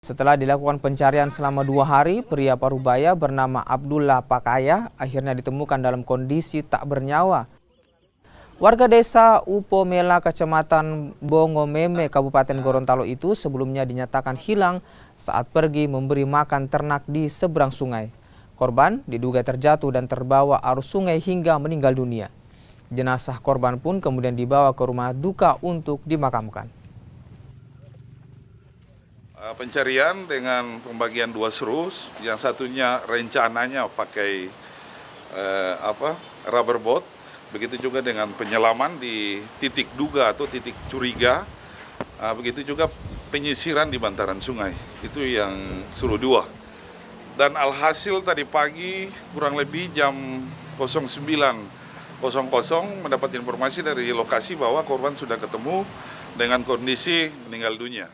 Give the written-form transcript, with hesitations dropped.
Setelah dilakukan pencarian selama 2 hari, pria Parubaya bernama Abdullah Pakaya akhirnya ditemukan dalam kondisi tak bernyawa. Warga desa Upomela, Kecamatan Bongomeme, Kabupaten Gorontalo itu sebelumnya dinyatakan hilang saat pergi memberi makan ternak di seberang sungai. Korban diduga terjatuh dan terbawa arus sungai hingga meninggal dunia. Jenazah korban pun kemudian dibawa ke rumah duka untuk dimakamkan. Pencarian dengan pembagian 2 serus, yang satunya rencananya pakai rubber boat, begitu juga dengan penyelaman di titik duga atau titik curiga, begitu juga penyisiran di bantaran sungai, itu yang suruh 2. Dan alhasil tadi pagi kurang lebih jam 09.00 mendapat informasi dari lokasi bahwa korban sudah ketemu dengan kondisi meninggal dunia.